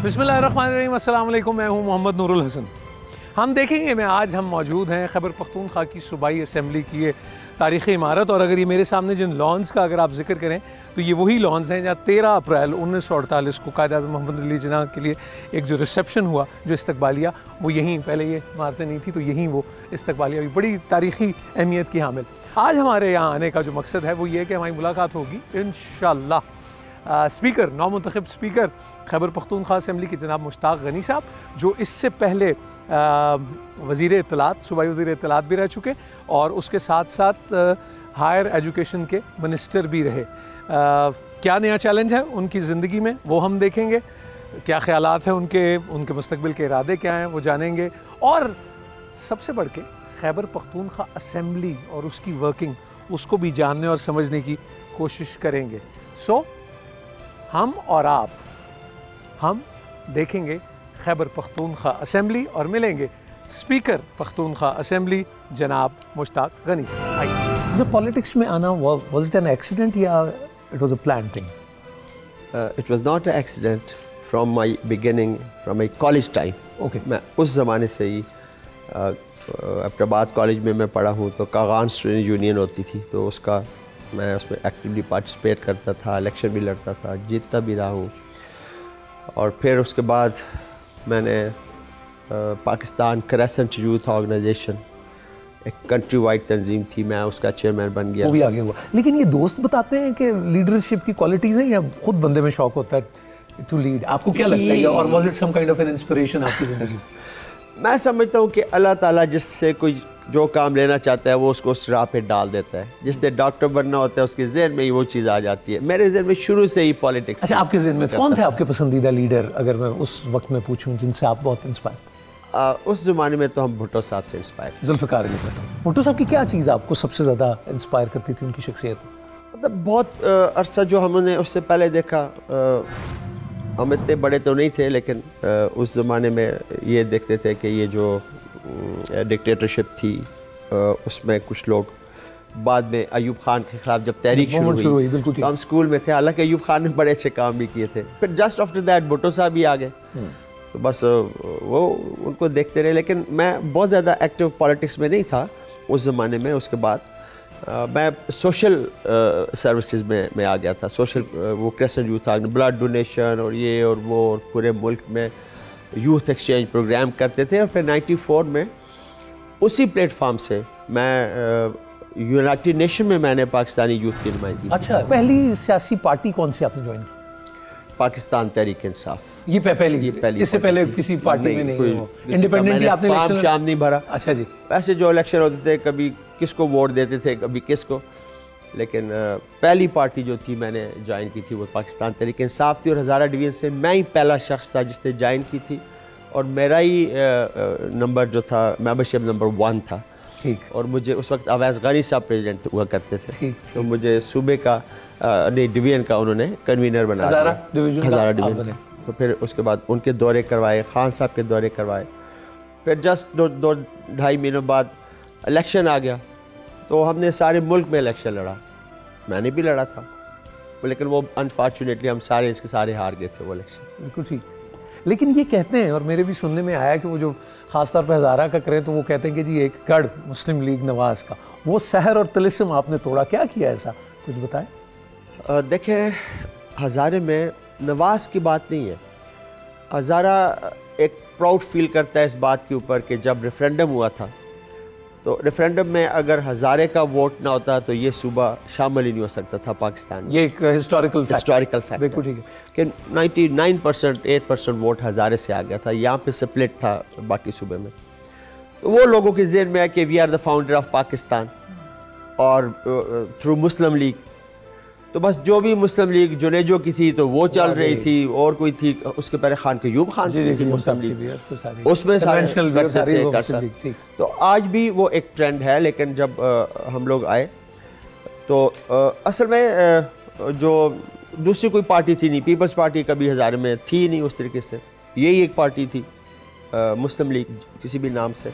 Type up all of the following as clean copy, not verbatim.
बिस्मिल्लाहिर्रहमानिर्रहीम, अस्सलाम वालेकुम। मैं हूं मोहम्मद नूरुल हसन। हम देखेंगे मैं आज हम मौजूद हैं खैबर पख्तूनख्वा की सूबाई असम्बली की ये तारीख़ी इमारत। और अगर ये मेरे सामने जिन लॉन्स का अगर आप जिक्र करें तो ये वही लॉन्स हैं जहाँ 13 अप्रैल 1948 को कायद-ए-आज़म मोहम्मद अली जिन्ना के लिए एक जो रिसेप्शन हुआ, जो इस्तकबालिया, वो यहीं, पहले ये इमारतें नहीं थी तो यहीं वो इस्तकबालिया हुई, बड़ी तारीख़ी अहमियत की हामिल। आज हमारे यहाँ आने का जो मकसद है वो ये है कि हमारी मुलाकात होगी इंशाअल्लाह स्पीकर, नौमुंतखब स्पीकर खैबर पख्तूनख्वा असम्बली के जनाब मुश्ताक गनी साहब, जो इससे पहले वज़ीर इत्तलात, सूबाई वज़ीर इत्तलात भी रह चुके और उसके साथ साथ हायर एजुकेशन के मिनिस्टर भी रहे। क्या नया चैलेंज है उनकी ज़िंदगी में वो हम देखेंगे, क्या ख़यालात हैं उनके मुस्तकबिल के इरादे क्या हैं वो जानेंगे, और सबसे बढ़ के खैबर पख्तूनख्वा असम्बली और उसकी वर्किंग उसको भी जानने और समझने की कोशिश करेंगे। सो हम और आप हम देखेंगे खैबर पख्तूनख्वा असम्बली और मिलेंगे स्पीकर पख्तूनख्वा असम्बली जनाब मुश्ताक गनी। तो पॉलिटिक्स में आना वाज इट एन एक्सीडेंट या it was a plan thing? It was not a accident from my beginning, from my college time. Okay, मैं उस ज़माने से ही अब्टाबाद कॉलेज में मैं पढ़ा हूँ तो कागान स्टूडेंट यूनियन होती थी, तो उसका मैं उसमें एक्टिवली पार्टिसिपेट करता था, इलेक्शन भी लड़ता था, जीतता भी रहा हूँ। और फिर उसके बाद मैंने पाकिस्तान क्रेसेंट यूथ ऑर्गेनाइजेशन, एक कंट्री वाइड तंजीम थी, मैं उसका चेयरमैन बन गया। वो भी आगे हुआ। लेकिन ये दोस्त बताते हैं कि लीडरशिप की क्वालिटीज़ हैं या खुद बंदे में शौक होता है टू लीड? आपको क्या लगता है, और was it some kind of an inspiration आपकी ज़िंदगी में? मैं समझता हूँ कि अल्लाह ताला जिससे कोई जो काम लेना चाहता है वो उसको उस राह पे डाल देता है। जिसने डॉक्टर बनना होता है उसके ज़हन में ही वो चीज़ आ जाती है। मेरे ज़हन में शुरू से ही पॉलिटिक्स। अच्छा, आपके ज़हन में कौन थे आपके पसंदीदा लीडर, अगर मैं उस वक्त में पूछूं, जिनसे आप बहुत इंस्पायर? उस ज़माने में तो हम भुट्टो साहब से इंस्पायर। जुल्फ़िकार अली भुट्टो। भुट्टो साहब की क्या चीज़ आपको सबसे ज़्यादा इंस्पायर करती थी उनकी शख्सियत? मतलब बहुत अरसा जो हमने उससे पहले देखा, हम इतने बड़े तो नहीं थे लेकिन उस ज़माने में ये देखते थे कि ये जो डिक्टेटरशिप थी उसमें कुछ लोग, बाद में अयूब खान के खिलाफ जब तहरीक शुरू हुई तो हम स्कूल में थे, हालांकि अयूब खान ने बड़े अच्छे काम भी किए थे। फिर जस्ट आफ्टर दैट भुट्टो साहब भी आ गए, तो बस वो उनको देखते रहे। लेकिन मैं बहुत ज़्यादा एक्टिव पॉलिटिक्स में नहीं था उस ज़माने में। उसके बाद मैं सोशल सर्विसेज में आ गया था। सोशल वो क्रेसेंट यूथ ब्लड डोनेशन और ये और वो, और पूरे मुल्क में यूथ एक्सचेंज प्रोग्राम करते थे। और फिर 94 में उसी प्लेटफॉर्म से मैं यूनाइटेड नेशन में मैंने पाकिस्तानी यूथ की नुमाइंदगी। अच्छा, पहली सियासी पार्टी कौन सी आपने ज्वाइन की? पाकिस्तान तहरीक इंसाफ। ये पहली इससे पहले किसी पार्टी में नहीं? इंडिपेंडेंटली आपने फॉर्म शाम नहीं भरा। अच्छा जी। वैसे जो इलेक्शन होते थे, कभी किसको वोट देते थे, कभी किसको, लेकिन पहली पार्टी जो थी मैंने ज्वाइन की थी वो पाकिस्तान तहरीक इंसाफ थी। और हज़ारा डिवीज़न से मैं ही पहला शख्स था जिसने ज्वाइन की थी, और मेरा ही नंबर जो था मेंबरशिप नंबर 1 था। ठीक। और मुझे उस वक्त अवैस गनी साहब प्रेसिडेंट हुआ करते थे। ठीक। तो मुझे सूबे का नहीं, डिवीज़न का उन्होंने कन्वीनर बना दिया, हज़ारा डिवीज़न। तो फिर उसके बाद उनके दौरे करवाए, खान साहब के दौरे करवाए। फिर जस्ट दो ढाई महीनों बाद इलेक्शन आ गया, तो हमने सारे मुल्क में इलेक्शन लड़ा, मैंने भी लड़ा था, लेकिन वो अनफॉर्चुनेटली हम सारे इसके सारे हार गए थे वो इलेक्शन। बिल्कुल ठीक। लेकिन ये कहते हैं, और मेरे भी सुनने में आया कि वो जो ख़ासतौर पर हज़ारा का करें तो वो कहते हैं कि जी एक गढ़ मुस्लिम लीग नवाज़ का, वो सहर और तिलिस्म आपने तोड़ा, क्या किया ऐसा, कुछ बताएं? देखें, हज़ारे में नवाज़ की बात नहीं है। हज़ारा एक प्राउड फील करता है इस बात के ऊपर कि जब रेफरेंडम हुआ था तो रेफरेंडम में अगर हज़ारे का वोट ना होता तो ये सूबा शामिल ही नहीं हो सकता था पाकिस्तान में। ये एक हिस्टोरिकल फैक्ट। बिल्कुल ठीक है कि 99% 8% वोट हज़ारे से आ गया था, यहाँ पे स्प्लिट था बाकी सूबे में। तो वो लोगों के ज़हन में है कि we are the founder of Pakistan, और थ्रू मुस्लिम लीग, तो बस जो भी मुस्लिम लीग जुनेजो की थी तो वो चल रही थी, और कोई थी उसके पहले खान कयूब खान की मुस्लिम लीग, उसमें सारे। तो आज भी वो एक ट्रेंड है। लेकिन जब हम लोग आए तो असल में जो दूसरी कोई पार्टी थी नहीं, पीपल्स पार्टी कभी हज़ारे में थी नहीं उस तरीके से, यही एक पार्टी थी मुस्लिम लीग किसी भी नाम से।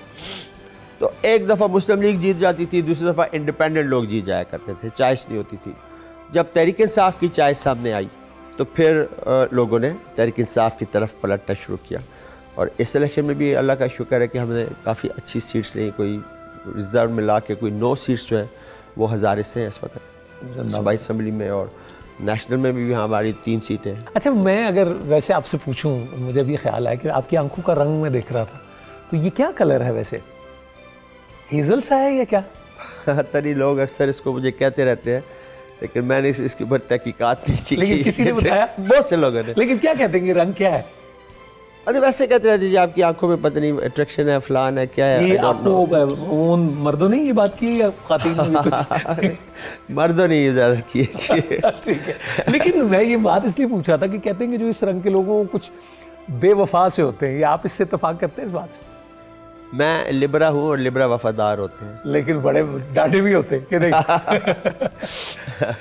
तो एक दफ़ा मुस्लिम लीग जीत जाती थी, दूसरी दफ़ा इंडिपेंडेंट लोग जीत जाया करते थे, चॉइस नहीं होती थी। जब तहरीक इंसाफ की चॉइस सामने आई तो फिर लोगों ने तहरीक इंसाफ की तरफ पलटना शुरू किया और इस इलेक्शन में भी अल्लाह का शुक्र है कि हमने काफ़ी अच्छी सीट्स ली। कोई रिजर्व मिला के कोई 9 सीट्स जो है वो हज़ारे से हैं इस वक्त सूबाई असम्बली में, और नेशनल में भी हमारी 3 सीटें हैं। अच्छा, मैं अगर वैसे आपसे पूछूं, मुझे भी ख्याल है कि आपकी आंखों का रंग मैं देख रहा था, तो ये क्या कलर है वैसे? हेज़ल सा है या क्या? तरी लोग अक्सर इसको मुझे कहते रहते हैं, लेकिन मैंने इसके ऊपर तहकीकात नहीं की। लेकिन किसी ने बताया? बहुत से लोगों ने। लेकिन क्या कहते हैं कि रंग क्या है? अरे वैसे कहते रहते जी आपकी आंखों में पता नहीं अट्रैक्शन है, फलान है, क्या है। ये आपको उन मर्दों ने ये बात की या खातिन ने कुछ? मर्दों ने ये ज़्यादा की। ठीक है, लेकिन मैं ये बात इसलिए पूछ रहा था कि कहते हैं कि जो इस रंग के लोगों को कुछ बेवफा से होते हैं, या आप इससे इत्तेफाक करते हैं इस बात से? मैं लिब्रा हूँ और लिब्रा वफादार होते हैं, लेकिन बड़े डांटे भी होते हैं कि नहीं?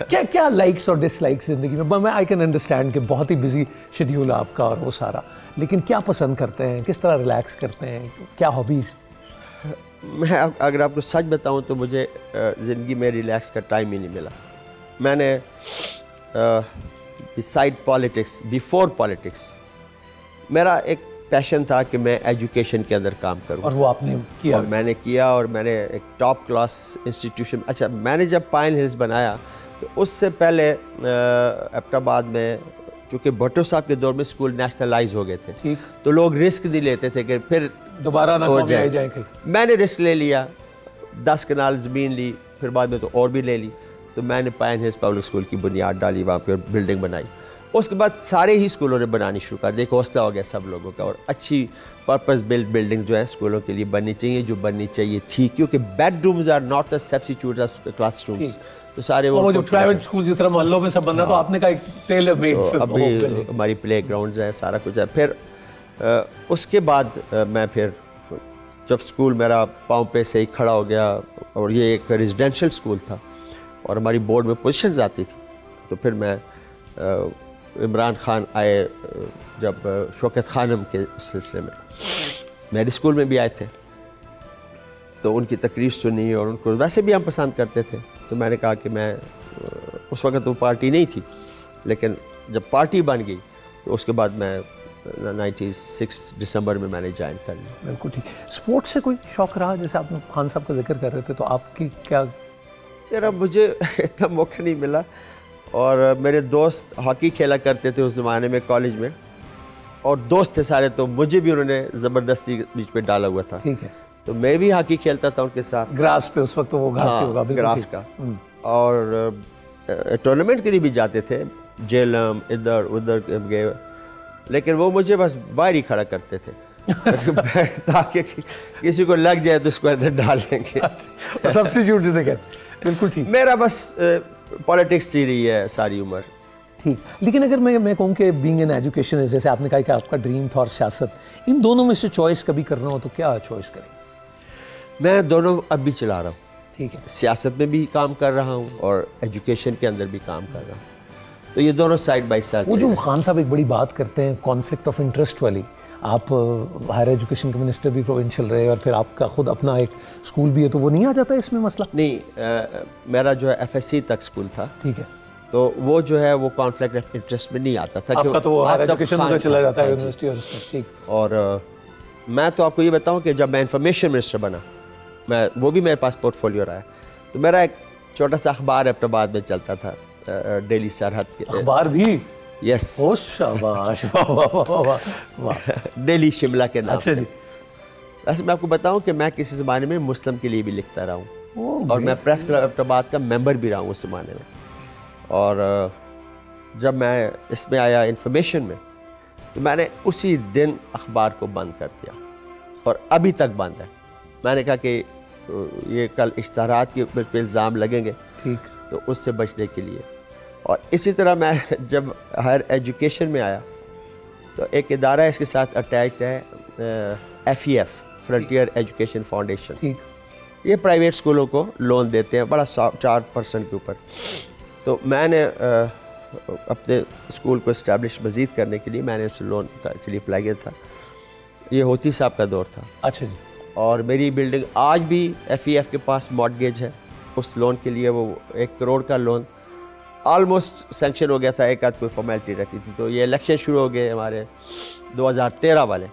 क्या क्या लाइक्स और डिसलाइक्स ज़िंदगी में? मैं आई कैन अंडरस्टैंड कि बहुत ही बिजी शेड्यूल है आपका और वो सारा, लेकिन क्या पसंद करते हैं, किस तरह रिलैक्स करते हैं, क्या हॉबीज़? मैं अगर आपको सच बताऊं तो मुझे ज़िंदगी में रिलैक्स का टाइम ही नहीं मिला। मैंने बिसाइड पॉलिटिक्स, बिफोर पॉलिटिक्स, मेरा एक पैशन था कि मैं एजुकेशन के अंदर काम करूं, और वो आपने किया? और मैंने किया, और मैंने एक टॉप क्लास इंस्टीट्यूशन। अच्छा, मैंने जब पाइन हिल्स बनाया तो उससे पहले एबटाबाद में, चूँकि भुट्टो साहब के दौर में स्कूल नेशनलाइज हो गए थे, ठीक, तो लोग रिस्क नहीं लेते थे कि फिर दोबारा ना हो जाए कहीं। मैंने रिस्क ले लिया, 10 कनाल ज़मीन ली, फिर बाद में तो और भी ले ली। तो मैंने पाइन हिल्स पब्लिक स्कूल की बुनियाद डाली, वहाँ पर बिल्डिंग बनाई। उसके बाद सारे ही स्कूलों ने बनानी शुरू कर, देखो हौसला हो गया सब लोगों का, और अच्छी पर्पस बिल्ड बिल्डिंग जो है स्कूलों के लिए बननी चाहिए, जो बननी चाहिए थी, क्योंकि bedrooms are not the substitute of classrooms. तो सारे वो जो प्राइवेट स्कूल जिस तरह मोहल्लों में सब बन रहा, तो आपने का एक टेलर मेड, अभी हमारी प्ले ग्राउंड्स हैं, सारा कुछ है। फिर उसके बाद मैं फिर जब स्कूल मेरा पाँव पे से ही खड़ा हो गया, और ये एक रेजिडेंशियल स्कूल था और हमारी बोर्ड में पोजीशंस आती थी, तो फिर मैं इमरान खान आए, जब शौकत खानम के सिलसिले में मेरे स्कूल में भी आए थे, तो उनकी तकरीर सुनी और उनको वैसे भी हम पसंद करते थे। तो मैंने कहा कि मैं, उस वक्त तो पार्टी नहीं थी, लेकिन जब पार्टी बन गई तो उसके बाद मैं 96 दिसंबर में मैंने ज्वाइन कर लिया। बिल्कुल ठीक। स्पोर्ट्स से कोई शौक रहा? जैसे आपने खान साहब का जिक्र कर रहे थे, तो आपकी क्या? यार मुझे इतना मौका नहीं मिला, और मेरे दोस्त हॉकी खेला करते थे उस ज़माने में कॉलेज में, और दोस्त थे सारे, तो मुझे भी उन्होंने ज़बरदस्ती बीच पे डाला हुआ था। ठीक है, तो मैं भी हॉकी खेलता था उनके साथ, ग्रास पे। उस वक्त तो वो घास ही होगा। ग्रास का। और टूर्नामेंट के लिए भी जाते थे, जेलम इधर उधर गए, लेकिन वो मुझे बस बाहर ही खड़ा करते थे ताकि किसी को लग जाए तो उसको अंदर डाल देंगे। सब्स्टिट्यूट जिसे कहते। बिल्कुल ठीक। मेरा बस पॉलिटिक्स ही रही है सारी उम्र। ठीक, लेकिन अगर मैं कहूँ कि बीइंग इन एजुकेशन, जैसे आपने कहा कि आपका ड्रीम था और सियासत, इन दोनों में से चॉइस कभी करना हो तो क्या चॉइस करें? मैं दोनों अब भी चला रहा हूँ। ठीक है, सियासत में भी काम कर रहा हूँ और एजुकेशन के अंदर भी काम कर रहा हूँ, तो ये दोनों साइड बाय साइड। वो जो खान साहब एक बड़ी बात करते हैं कॉन्फ्लिक्ट ऑफ इंटरेस्ट वाली, आप हायर एजुकेशन के मिनिस्टर भी प्रोविंशियल रहे और फिर आपका खुद अपना एक स्कूल भी है, तो वो नहीं आ जाता इसमें मसला? नहीं, मेरा जो है FSC तक स्कूल था। ठीक है, तो वो जो है वो कॉन्फ्लिक्ट ऑफ इंटरेस्ट में नहीं आता था। आपका तो वो हायर एजुकेशन में चला जाता है यूनिवर्सिटी और उसमें। ठीक। और मैं तो आपको ये बताऊं कि जब मैं इंफॉर्मेशन मिनिस्टर बना, वो भी मेरे पास पोर्टफोलियो रहा है, तो मेरा एक छोटा सा अखबार एबटाबाद में चलता था, डेली सरहद के अखबार भी। यस, शाबाश, वाह वाह वाह वाह। डेली शिमला के नाम। अच्छा जी। वैसे मैं आपको बताऊं कि मैं किसी ज़माने में मुस्लिम के लिए भी लिखता रहा हूँ, और मैं प्रेस क्लब एबटाबाद का मेंबर भी रहा हूँ उस ज़माने में। और जब मैं इसमें आया इंफॉर्मेशन में, तो मैंने उसी दिन अखबार को बंद कर दिया, और अभी तक बंद है। मैंने कहा कि ये कल इश्तहारात के ऊपर इल्ज़ाम लगेंगे, ठीक, तो उससे बचने के लिए। और इसी तरह मैं जब हायर एजुकेशन में आया, तो एक इदारा इसके साथ अटैच्ड है, FEF, फ्रंटियर एजुकेशन फाउंडेशन। ठीक, ये प्राइवेट स्कूलों को लोन देते हैं, बड़ा 4% के ऊपर। तो मैंने अपने स्कूल को इस्टेब्लिश मज़ीद करने के लिए मैंने इस लोन के लिए अप्लाई किया था। ये होती साहब का दौर था। अच्छा जी। और मेरी बिल्डिंग आज भी FEF के पास मॉर्टगेज है उस लोन के लिए। वो 1 करोड़ का लोन ऑलमोस्ट सेंक्शन हो गया था, एक आध कोई फॉर्मेलिटी रहती थी। तो ये इलेक्शन शुरू हो गए हमारे 2013 वाले।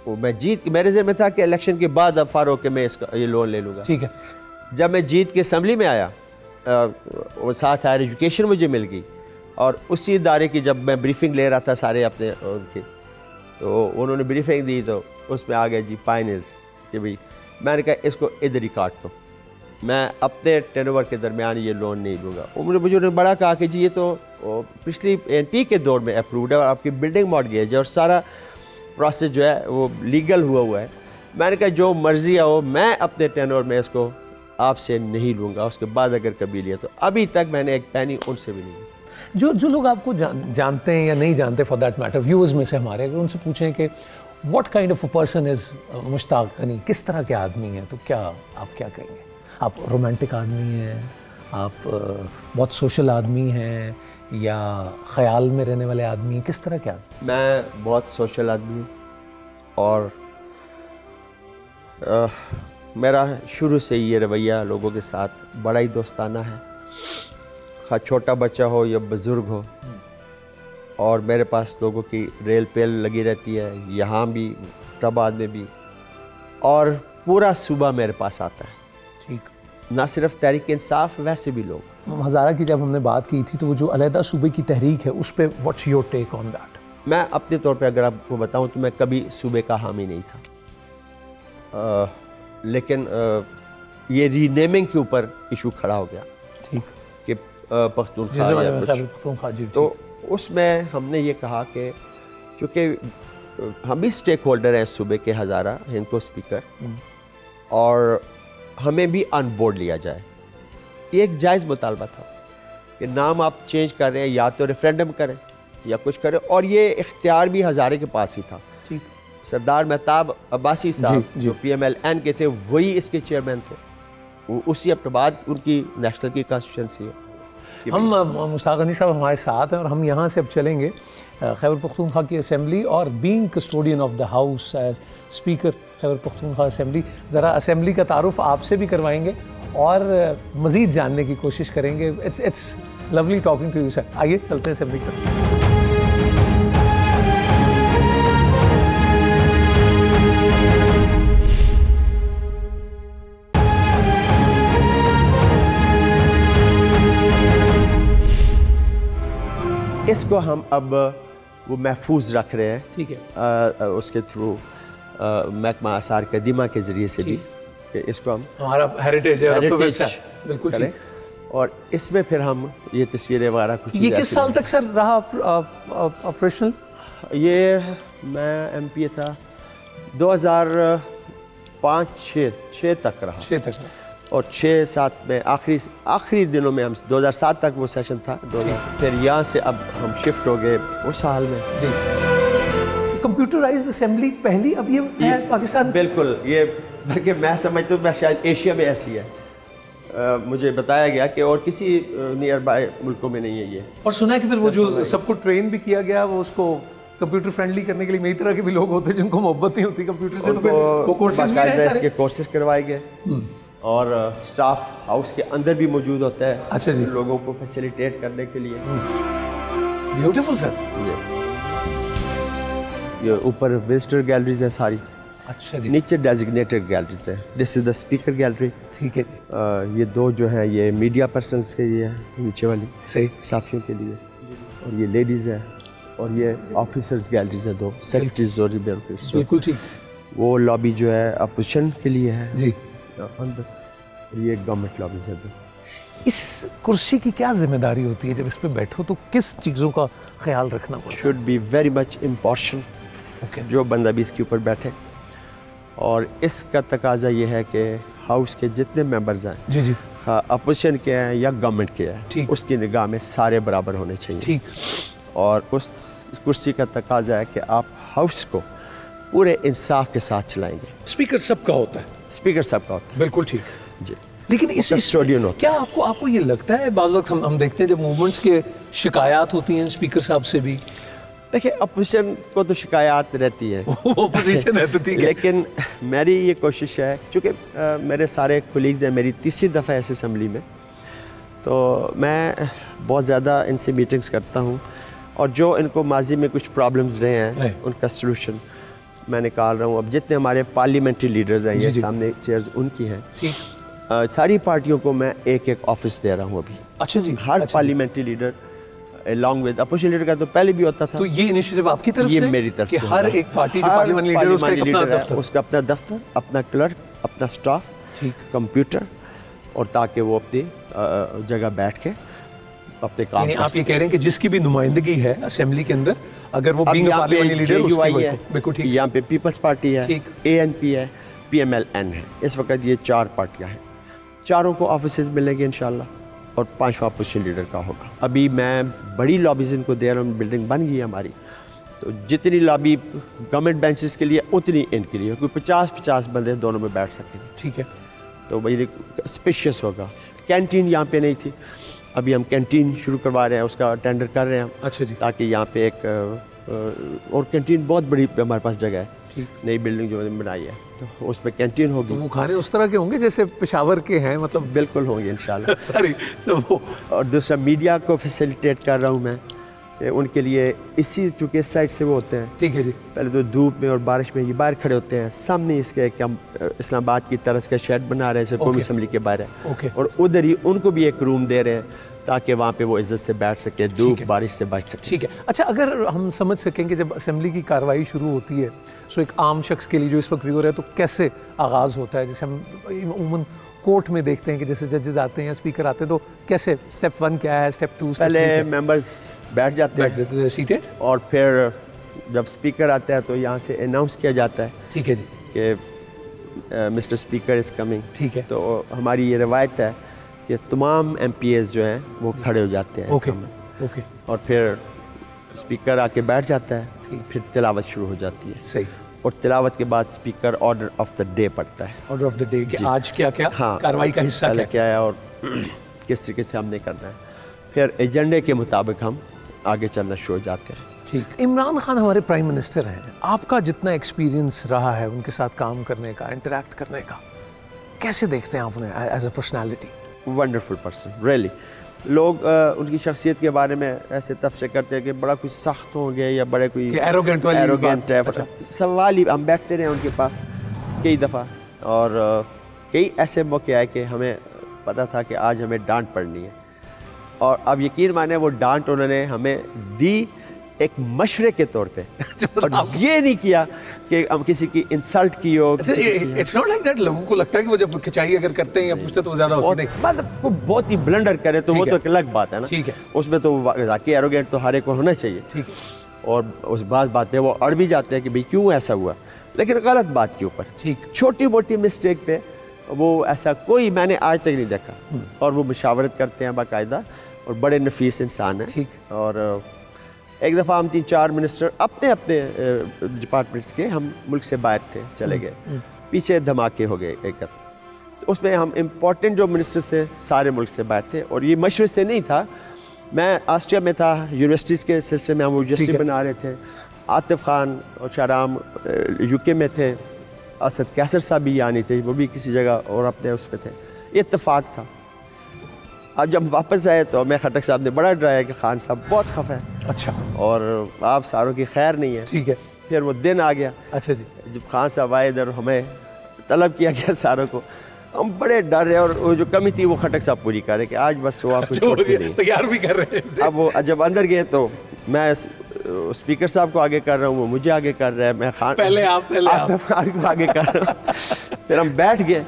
वो मैं जीत मेरे ज़हन में था कि इलेक्शन के बाद अब फारूक के मैं इसका ये लोन ले लूँगा। ठीक है। जब मैं जीत के असम्बली में आया, वो साथ हायर एजुकेशन मुझे मिल गई, और उसी इदारे की जब मैं ब्रीफिंग ले रहा था सारे अपने उनकी, तो उन्होंने ब्रीफिंग दी, तो उसमें आ गया जी फाइनल्स कि भाई, मैंने कहा इसको इधर ही काट दो, मैं अपने टेनओवर के दरमियान ये लोन नहीं लूँगा। मुझे बड़ा कहा कि जी ये तो पिछली एनपी के दौर में अप्रूव्ड है और आपकी बिल्डिंग मॉर्गेज है और सारा प्रोसेस जो है वो लीगल हुआ है। मैंने कहा जो मर्ज़ी है वो, मैं अपने टेनओवर में इसको आपसे नहीं लूँगा, उसके बाद अगर कभी लिया तो। अभी तक मैंने एक पैनी उनसे भी नहीं ली। जो लोग आपको जानते हैं या नहीं जानते, फॉर दैट मैटर व्यूअर्स में से हमारे, अगर उनसे पूछें कि what kind of a person is Mushtaq Ghani, किस तरह के आदमी हैं, तो क्या आप क्या कहेंगे? आप रोमांटिक आदमी हैं, आप बहुत सोशल आदमी हैं, या ख्याल में रहने वाले आदमी हैं, किस तरह के आदमी? मैं बहुत सोशल आदमी हूँ और मेरा शुरू से ये रवैया लोगों के साथ बड़ा ही दोस्ताना है, खा छोटा बच्चा हो या बुज़ुर्ग हो। और मेरे पास लोगों की रेल पेल लगी रहती है, यहाँ भी, इस्लामाबाद में भी, और पूरा सूबा मेरे पास आता है। ठीक। ना सिर्फ तहरीक इंसाफ, वैसे भी लोग। हज़ारा की जब हमने बात की थी तो वो जो अलहदा सूबे की तहरीक है, उस पर what's your take on that? मैं अपने तौर पे अगर आपको बताऊं तो मैं कभी सूबे का हामी नहीं था, लेकिन ये रीनेमिंग के ऊपर इशू खड़ा हो गया। ठीक। कि पख्तूनख्वा या कुछ, तो उसमें हमने ये कहा कि क्योंकि हम भी स्टेक होल्डर हैं सूबे के, हज़ारा, हिंद को स्पीकर, और हमें भी ऑन बोर्ड लिया जाए। ये एक जायज़ मुतालबा था कि नाम आप चेंज कर रहे हैं, या तो रेफरेंडम करें या कुछ करें, और ये इख्तियार भी हज़ारे के पास ही था। ठीक। सरदार मेहताब अब्बासी साहब जो PMLN के थे, वही इसके चेयरमैन थे। उसी अब बाद उनकी नेशनल की कॉन्स्टिट्यूंसी है। हम मुश्ताक गनी साहब हमारे साथ हैं और हम यहाँ से अब चलेंगे खैबर पख्तूनख्वा की असेंबली, और being custodian of the house as speaker Khyber Pakhtunkhwa assembly, ज़रा असेंबली का तारुफ आपसे भी करवाएंगे और मज़ीद जानने की कोशिश करेंगे। It's lovely talking to you sir. आइए चलते हैं असेंबली तक। इसको हम अब वो महफूज रख रहे हैं। ठीक है। उसके थ्रू महकमा आसार कदीमा के ज़रिए से भी, कि इसको हम हमारा हेरिटेज है, बिल्कुल करें, और इसमें फिर हम ये तस्वीरें वगैरह कुछ। ये किस साल तक सर रहा ऑपरेशनल? ये मैं MPA था 2005-6 तक रहा। 6 तक। और 6-7 में आखिरी दिनों में हम 2007 तक वो सेशन था। फिर यहाँ से अब हम शिफ्ट हो गए उस साल में। जी। कंप्यूटराइज्ड असेंबली पहली अब ये है पाकिस्तान? बिल्कुल, ये बल्कि मैं समझता हूँ शायद एशिया में ऐसी है। मुझे बताया गया कि और किसी नियर बाय मुल्कों में नहीं है ये। और सुना है कि फिर वो जो सबको ट्रेन भी किया गया, वो उसको कंप्यूटर फ्रेंडली करने के लिए मेरी तरह के भी लोग होते हैं जिनको मोहब्बत नहीं होती कंप्यूटर से, तो फिर वो कोर्सेज भी हैं, इसके कोर्सेज करवाए गए, और स्टाफ हाउस के अंदर भी मौजूद होता है। अच्छा जी। लोगों को फैसिलिटेट करने के लिए। Beautiful sir. ये ऊपर विजिटर गैलरीज है सारी। अच्छा जी। नीचे डेजिग्नेटेड गैलरीज है। This is the speaker gallery. ठीक है जी। ये दो जो है ये मीडिया पर्सनस के लिए है, नीचे वाली सही साफियों के लिए, और ये लेडीज़ है, और ये ऑफिसर्स गैलरीज है, दो सेक्रेटरीज और बिल्कुल ठीक। वो लॉबी जो है अपोजिशन के लिए है जी, अंदर। ये गवर्नमेंट लॉबीज है। इस कुर्सी की क्या जिम्मेदारी होती है जब इस पे बैठो, तो किस चीज़ों का ख्याल रखना पड़ता है? Should be very much important. Okay. जो बंदा भी इसके ऊपर बैठे, और इसका तकाजा ये है कि हाउस के जितने मेंबर्स हैं, जी जी, अपोजिशन के हैं या गवर्नमेंट के हैं, ठीक, उसकी निगाह में सारे बराबर होने चाहिए। ठीक। और उस कुर्सी का तकाजा है कि आप हाउस को पूरे इंसाफ के साथ चलाएंगे। स्पीकर सबका होता है। स्पीकर सबका होता है। बिल्कुल ठीक जी। लेकिन इस क्या आपको ये लगता है, बाज़ वक्त हम देखते हैं जब मूवमेंट्स के शिकायत होती हैं स्पीकर साहब से भी, देखिए अपोजिशन को तो शिकायत रहती है, अपोजिशन है तो ठीक है, लेकिन मेरी ये कोशिश है, चूँकि मेरे सारे कोलीग्स हैं, मेरी तीसरी दफ़ा इस असेंबली में, तो मैं बहुत ज़्यादा इनसे मीटिंग्स करता हूँ और जो इनको माजी में कुछ प्रॉब्लम्स रहे हैं उनका सलूशन मैं निकाल रहा हूँ। अब जितने हमारे पार्लियामेंट्री लीडर्स हैं, ये सामने चेयर्स उनकी हैं, सारी पार्टियों को मैं एक एक ऑफिस दे रहा हूँ अभी। अच्छा जी। हर parliamentary leader along with opposition leader का तो पहले भी होता था। तो ये इनिशिएटिव आपकी तरफ से? ये मेरी तरफ से। हर एक पार्टी जो पार्लियामेंट्री लीडर उसका अपना दफ्तर, अपना क्लर्क, अपना स्टाफ, कंप्यूटर, और ताकि वो अपनी जगह बैठ के अपने काम कर। आप ये कह रहे हैं कि जिसकी भी नुमाइंदगी है असेंबली के अंदर, अगर वो बीइंग पार्लियामेंट्री लीडर उसकी है, बिल्कुल ठीक। यहाँ पे पीपल्स पार्टी है, ANP है, PMLN है। इस वक्त ये 4 पार्टियाँ हैं, चारों को ऑफिस मिलेंगे इंशाल्लाह, और 5वां पोजीशन लीडर का होगा। अभी मैं बड़ी लॉबीज इनको दे रहा हूँ, बिल्डिंग बन गई है हमारी, तो जितनी लॉबी गवर्नमेंट बेंचेस के लिए उतनी इनके लिए, कोई 50-50 बंदे दोनों में बैठ सकेंगे। ठीक है, तो भाई स्पेशियस होगा। कैंटीन यहाँ पे नहीं थी, अभी हम कैंटीन शुरू करवा रहे हैं, उसका टेंडर कर रहे हैं हम। अच्छा जी। ताकि यहाँ पे एक और कैंटीन बहुत बड़ी हमारे पास जगह है, नई बिल्डिंग जो बनाई है, तो उसमें कैंटीन होगी। तो वो खाने उस तरह के होंगे जैसे पेशावर के हैं, मतलब? बिल्कुल होंगे इंशाल्लाह। सॉरी। और दूसरा मीडिया को फैसिलिटेट कर रहा हूँ मैं, उनके लिए इसी चूँकि इस साइड से वो होते हैं। ठीक है जी। पहले तो धूप में और बारिश में ये बाहर खड़े होते हैं, सामने इसके एक हम इस्लामाबाद की तरह का शेड बना रहे हैं कौमी असम्बली के बाहर है, और उधर ही उनको भी एक रूम दे रहे हैं ताकि वहाँ पे वो इज्जत से बैठ सके, धूप बारिश से बच सके। ठीक है। अच्छा, अगर हम समझ सकें कि जब असेंबली की कार्रवाई शुरू होती है, सो एक आम शख्स के लिए जो इस वक्त व्यूअर है, तो कैसे आगाज़ होता है? जैसे हम उमूमन कोर्ट में देखते हैं कि जैसे जजेस आते हैं या स्पीकर आते हैं, तो कैसे स्टेप 1 क्या है, स्टेप 2? पहले मेंबर्स बैठ जाते हैं सीटेड, और फिर जब स्पीकर आता है तो यहाँ से अनाउंस किया जाता है। ठीक है जी, कि मिस्टर स्पीकर इज़ कमिंग। ठीक है। तो हमारी ये रवायत है कि तमाम MPs जो हैं वो खड़े हो जाते हैं। ओके। और फिर स्पीकर आके बैठ जाता है, फिर तिलावत शुरू हो जाती है। सही। और तिलावत के बाद speaker order of the day पढ़ता है। ऑर्डर ऑफ द डे कि आज क्या क्या कार्रवाई का हिस्सा क्या है और किस तरीके से हमने करना है, फिर एजेंडे के मुताबिक हम आगे चलना शुरू हो जाते हैं। ठीक। इमरान खान हमारे प्राइम मिनिस्टर हैं, आपका जितना एक्सपीरियंस रहा है उनके साथ काम करने का, इंटरैक्ट करने का, कैसे देखते हैं आप उन्हें as a personality? Wonderful person, really. लोग उनकी शख्सियत के बारे में ऐसे तबसे करते हैं कि बड़ा कुछ सख्त होंगे या बड़े कोई एरोगेंट है। अच्छा। सवाल ही, हम बैठते रहे उनके पास कई दफ़ा, और कई ऐसे मौके आए कि हमें पता था कि आज हमें डांट पड़नी है, और अब यकीन माने वो डांट उन्होंने हमें दी एक मशवरे के तौर पे, और ये नहीं किया कि हम किसी की इंसल्ट की हो। It's not like that. लोगों को लगता है कि वो जब खिंचाई अगर करते हैं या पूछते तो ज़्यादा होती है, मतलब वो बहुत ही ब्लंडर करे तो वो तो एक अलग बात है ना। ठीक है। उसमें तो वाकई एरोगेंट तो हर एक को होना चाहिए। ठीक है। और उस बात पे वो अड़ भी जाते हैं कि भाई क्यों ऐसा हुआ, लेकिन गलत बात के ऊपर, ठीक, छोटी मोटी मिस्टेक पे वो ऐसा कोई मैंने आज तक नहीं देखा। और वो मुशावरत करते हैं बाकायदा, और बड़े नफीस इंसान हैं। ठीक। और एक दफ़ा हम 3-4 मिनिस्टर अपने अपने डिपार्टमेंट्स के, हम मुल्क से बाहर थे, चले गए, पीछे धमाके हो गए एक, तो उसमें हम इम्पोर्टेंट जो मिनिस्टर्स थे सारे मुल्क से बाहर थे। और ये मशवरे से नहीं था, मैं ऑस्ट्रिया में था, यूनिवर्सिटीज़ के सिलसिले में हम यूनिवर्सिटी बना रहे थे, आतिफ खान और शाहराम UK में थे, असद कैसर साहब भी यहाँ नहीं थे, वो भी किसी जगह और अपने उस पर थे, ये इत्तेफाक था। अब जब वापस आए तो मैं खटक साहब ने बड़ा डराया कि खान साहब बहुत खफा है। अच्छा। और आप सारों की खैर नहीं है। ठीक है। फिर वो दिन आ गया। अच्छा जी। जब खान साहब आए इधर, हमें तलब किया गया सारों को, हम बड़े डर रहे, और वो जो कमी थी वो खटक साहब पूरी कर रहे कि आज बस वो आपको छोड़ते नहीं, तैयार भी कर रहे हैं। अब वो जब अंदर गए तो मैं स्पीकर साहब को आगे कर रहा हूँ, वो मुझे आगे कर रहा है, मैं खान पहले आप आगे कर रहा हूँ। फिर हम बैठ गए,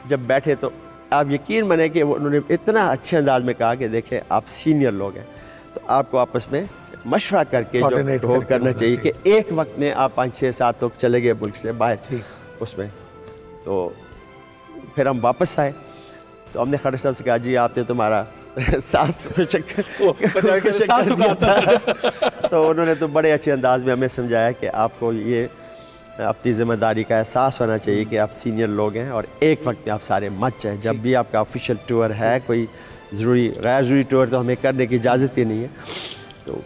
जब बैठे तो आप यकीन माने कि उन्होंने इतना अच्छे अंदाज में कहा कि देखें आप सीनियर लोग हैं, तो आपको आपस में मशवरा करके जो करना चाहिए कि एक वक्त में आप 5-6-7 लोग चले गए मुल्क से बाहर उसमें। तो फिर हम वापस आए तो हमने खटक साहब से कहा, जी आपने तुम्हारा सास तो उन्होंने तो बड़े अच्छे अंदाज में हमें समझाया कि आपको ये अपनी ज़िम्मेदारी का एहसास होना चाहिए कि आप सीनियर लोग हैं, और एक वक्त में आप सारे मत जाएँ। जब भी आपका ऑफिशियल टूर है, कोई ज़रूरी गैर ज़रूरी टूर तो हमें करने की इजाज़त ही नहीं है। तो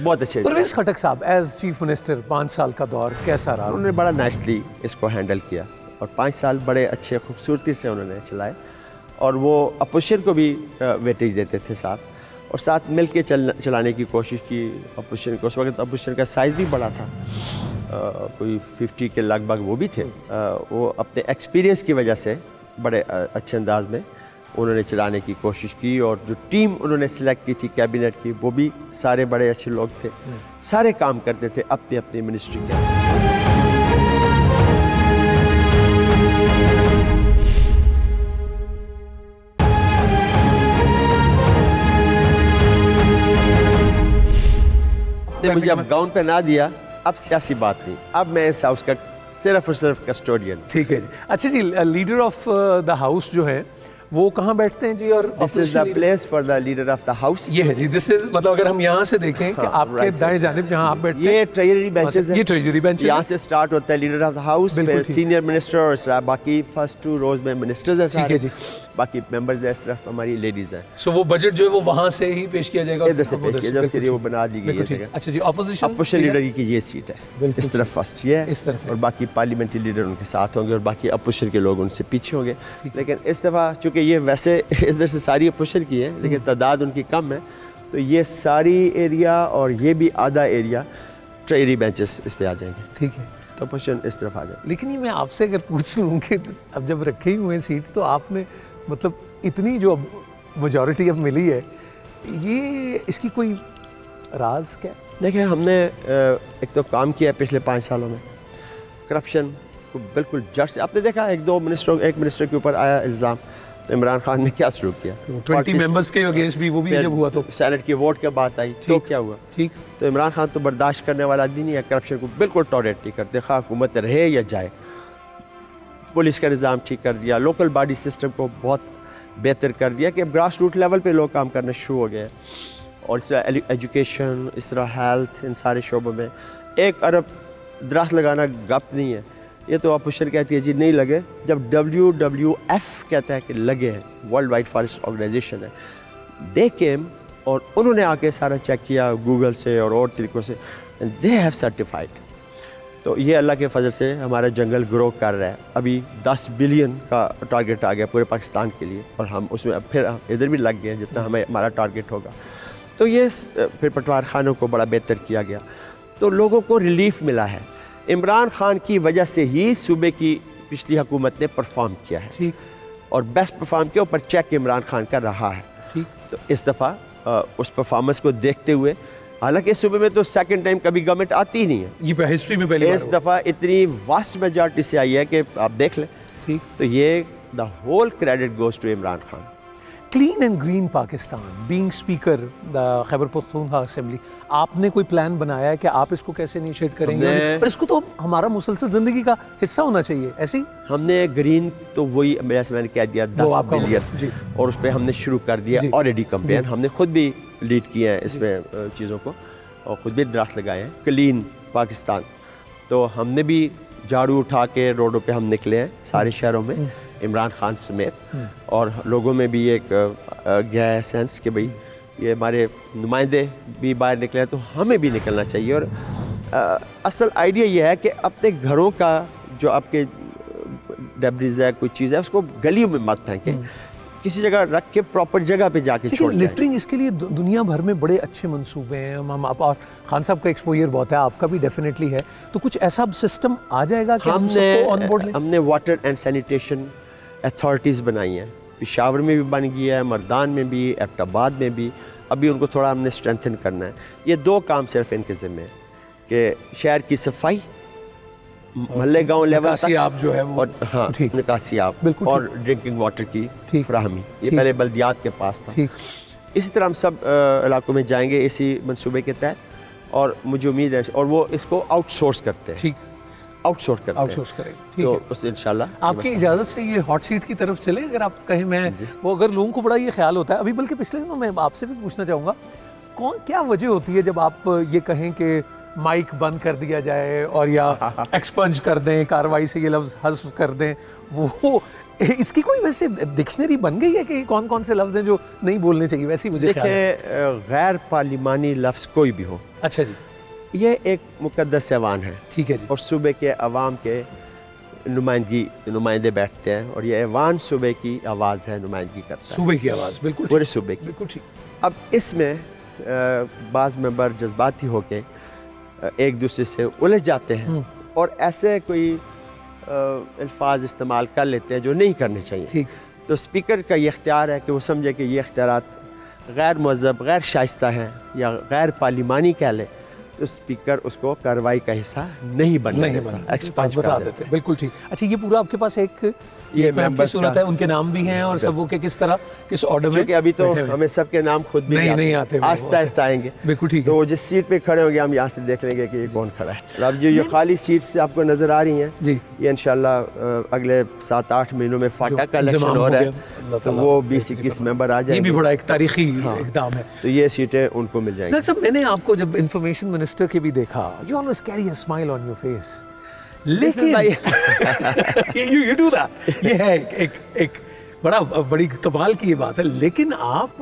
बहुत अच्छे। परवेज़ खटक साहब एज चीफ मिनिस्टर 5 साल का दौर कैसा रहा? उन्होंने बड़ा नाइसली इसको हैंडल किया, और 5 साल बड़े अच्छे खूबसूरती से उन्होंने चलाए, और वो अपोजिशन को भी वेटेज देते थे साथ, और साथ मिल के चलाने की कोशिश की अपोजिशन को। उस वक्त अपोजिशन का साइज़ भी बड़ा था, कोई 50 के लगभग वो भी थे। वो अपने एक्सपीरियंस की वजह से बड़े अच्छे अंदाज में उन्होंने चलाने की कोशिश की, और जो टीम उन्होंने सिलेक्ट की थी कैबिनेट की, वो भी सारे बड़े अच्छे लोग थे, सारे काम करते थे अपनी अपनी मिनिस्ट्री के। मुझे अब गाउन पहना दिया, अब सियासी बात नहीं, अब मैं इस हाउस का सिर्फ और सिर्फ कस्टोडियन। ठीक है जी। अच्छा जी, लीडर ऑफ द हाउस जो है वो कहाँ बैठते हैं जी? और this is the place for the leader of the house. ये है जी, दिस इज मतलब अगर हम यहाँ से देखें कि आपके दाएं जानिब जहाँ आप बैठते हैं, ये ट्रेजरी बेंचेस है। ये ट्रेजरी बेंच यहाँ से स्टार्ट होता है लीडर ऑफ द हाउस, फिर सीनियर मिनिस्टर, और बाकी फर्स्ट 2 रोज में मिनिस्टर्स हैं सारे, बाकी मेंबर्स हैं, इस तरफ हमारी लेडीज हैं। सो वो बजट जो है वो वहाँ से ही पेश किया जाएगा, इधर से पेश किया जाएगा, फिर वो बना दी गई है। अच्छा जी, अपोजिशन लीडर की ये सीट है, इस तरफ फर्स्ट ये है, इस तरफ, और बाकी पार्लियामेंट्री लीडर उनके साथ होंगे, और बाकी अपोजिशन के लोग उनसे पीछे होंगे। लेकिन इस दफ़ा चूँकि ये वैसे इस तरह से सारी अपोजिशन की है, लेकिन तादाद उनकी कम है, तो ये सारी एरिया और ये भी आधा एरिया ट्रेजरी बेंचेस इस पे आ जाएंगे। ठीक है, तो अपोजिशन इस तरफ आ जाए। लेकिन ये मैं आपसे अगर पूछ लूँ कि अब जब रखे ही हुए हैं सीट्स, तो आपने मतलब इतनी जो मेजॉरिटी अब मिली है, ये इसकी कोई राज क्या? देखिए, हमने एक तो काम किया है पिछले 5 सालों में, करप्शन को बिल्कुल जड़ से। आपने देखा एक मिनिस्टर के ऊपर आया इल्ज़ाम, तो इमरान खान ने क्या शुरू किया? 20 मेंबर्स के अगेंस्ट भी, वो भी जब हुआ तो सेनेट की वोट के बात आई, तो क्या हुआ? ठीक, तो इमरान खान तो बर्दाश्त करने वाला आदमी नहीं है, करप्शन को बिल्कुल टॉलरेट नहीं करते, खा हुकूमत रहे या जाए। पुलिस का निज़ाम ठीक कर दिया, लोकल बॉडी सिस्टम को बहुत बेहतर कर दिया कि ग्रास रूट लेवल पे लोग काम करना शुरू हो गए, और इस तरह एजुकेशन, इस तरह हेल्थ, इन सारे शोबों में 1 अरब दरख्त लगाना गप नहीं है। ये तो अपोजिशन कहती है जी नहीं लगे, जब WWF कहता है कि लगे हैं, वर्ल्ड वाइड फॉरेस्ट ऑर्गेनाइजेशन है, दे केम और उन्होंने आके सारा चेक किया गूगल से और तरीक़ों से, एंड दे हैव सर्टिफाइड। तो ये अल्लाह के फजल से हमारा जंगल ग्रो कर रहा है। अभी 10 बिलियन का टारगेट आ गया पूरे पाकिस्तान के लिए, और हम उसमें फिर इधर भी लग गए जितना हमारा टारगेट होगा। तो ये फिर पटवार खानों को बड़ा बेहतर किया गया, तो लोगों को रिलीफ मिला है। इमरान खान की वजह से ही सूबे की पिछली हुकूमत ने परफॉर्म किया है, ठीक, और बेस्ट परफॉर्म किया, ऊपर चेक इमरान खान का रहा है। ठीक, तो इस दफ़ा उस परफॉर्मेंस को देखते हुए, हालांकि इस सूबे में तो सेकंड टाइम कभी गवर्नमेंट आती ही नहीं है, ये हिस्ट्री में पहली इस दफ़ा इतनी वास्ट मेजॉरिटी से आई है कि आप देख लें। ठीक, तो ये the whole credit goes to Imran Khan. Clean and green Pakistan, being speaker the Khyber Pakhtunkhwa assembly, आपने कोई प्लान बनाया है कि आप इसको कैसे इनिशिएट करेंगे? पर इसको तो हमारा मुसलसल ज़िंदगी का हिस्सा होना चाहिए, ऐसे ही। हमने ग्रीन तो वही जैसे मैंने कह दिया 10 बिलियन, और उस पर हमने शुरू कर दिया ऑलरेडी कैंपेन। हमने खुद भी लीड किया है इसमें चीज़ों को, और ख़ुद भी दरख्त लगाए हैं। क्लीन पाकिस्तान, तो हमने भी झाड़ू उठा के रोडों पे हम निकले हैं सारे शहरों में, इमरान खान समेत, और लोगों में भी एक गया है सेंस कि भाई ये हमारे नुमाइंदे भी बाहर निकले हैं, तो हमें भी निकलना चाहिए। और असल आइडिया ये है कि अपने घरों का जो आपके डेब्रिज है, कोई चीज़ है, उसको गलियों में मत फेंकें, किसी जगह रख के प्रॉपर जगह पे जाके छोड़ दें। लिटरिंग इसके लिए दुनिया भर में बड़े अच्छे मंसूबे हैं। हम आप और खान साहब का एक्सपोजर बहुत है, आपका भी डेफिनेटली है, तो कुछ ऐसा सिस्टम आ जाएगा कि हम सबको ऑन बोर्ड लें? हमने वाटर एंड सैनिटेशन अथॉरिटीज़ बनाई हैं, पेशावर में भी बन गई है, मर्दान में भी, एबटाबाद में भी, अभी उनको थोड़ा हमने स्ट्रेंथन करना है। ये 2 काम सिर्फ इनके ज़िम्मे हैं कि शहर की सफाई, महल्ले गांव लेवल तक आप जो है वो, और हाँ निकासी आप, और ड्रिंकिंग वाटर की फराहमी, ये पहले बल्दियात के पास था। इसी तरह हम सब इलाकों में जाएंगे इसी मंसूबे के तहत, और मुझे उम्मीद है, और वो इसको आउटसोर्स करते हैं, आउटसोर्स करेंगे, तो उससे इंशाल्लाह। आपकी इजाज़त से ये हॉट सीट की तरफ चले, अगर आप कहें। मैं वो अगर लोगों को बड़ा ये ख्याल होता है, अभी बल्कि पिछले दिनों मैं आपसे भी पूछना चाहूँगा, क्या वजह होती है जब आप ये कहें कि माइक बंद कर दिया जाए और या एक्सपंज कर दें, कार्रवाई से ये लफ्ज़ हज़्फ कर दें, वो इसकी कोई वैसे डिक्शनरी बन गई है कि कौन कौन से लफ्ज़ हैं जो नहीं बोलने चाहिए? वैसे ही मुझे ख्याल है। गैर पार्लिमानी लफ्ज़ कोई भी हो, अच्छा जी, ये एक मुकद्दस ऐवान है, ठीक है जी, और सूबे के अवाम के नुमाइंदे बैठते हैं और ये ऐवान सूबे की आवाज़ है, नुमाइंदगी करता है, सूबे की आवाज़, बिल्कुल पूरे सूबे की। बिल्कुल ठीक। अब इसमें बाज़ मेंबर जज्बाती होके एक दूसरे से उलझ जाते हैं और ऐसे कोई अल्फाज इस्तेमाल कर लेते हैं जो नहीं करने चाहिए। ठीक। तो स्पीकर का ये इख्तियार है कि वो समझे कि ये इख्तियारात गैर महज़ब, गैर शाइस्ता हैं या गैर पार्लिमानी कह ले, तो स्पीकर उसको कार्रवाई का हिस्सा नहीं बनने देता, एक्सपंज कर देते हैं। बिल्कुल ठीक। अच्छा, ये पूरा आपके पास एक ये मेंबर्स सुना है, उनके नाम भी हैं और सबों के किस तरह किस ऑर्डर में, क्योंकि अभी तो हमें सबके नाम खुद भी नहीं आते, आहिस्ता आहिस्ता आएंगे। बिल्कुल ठीक। तो वो जिस सीट पे खड़े होंगे हम यहाँ से देख लेंगे कि ये कौन खड़ा है। अब जो ये खाली सीट्स आपको नजर आ रही हैं जी, ये इंशाल्लाह अगले 7-8 महीनों में फाटा का इलेक्शन हो रहा है, तो वो 20-21 मेंबर आ जाएंगे। ये भी बड़ा एक तारीखी इक़दाम है। तो ये सीटें उनको मिल जाएंगी। डॉक्टर साहब, मैंने आपको जब इंफॉर्मेशन मिनिस्टर के भी देखा, you always carry a smile on your face, लेकिन you do that। ये है एक बड़ी कमाल की ये बात है, लेकिन आप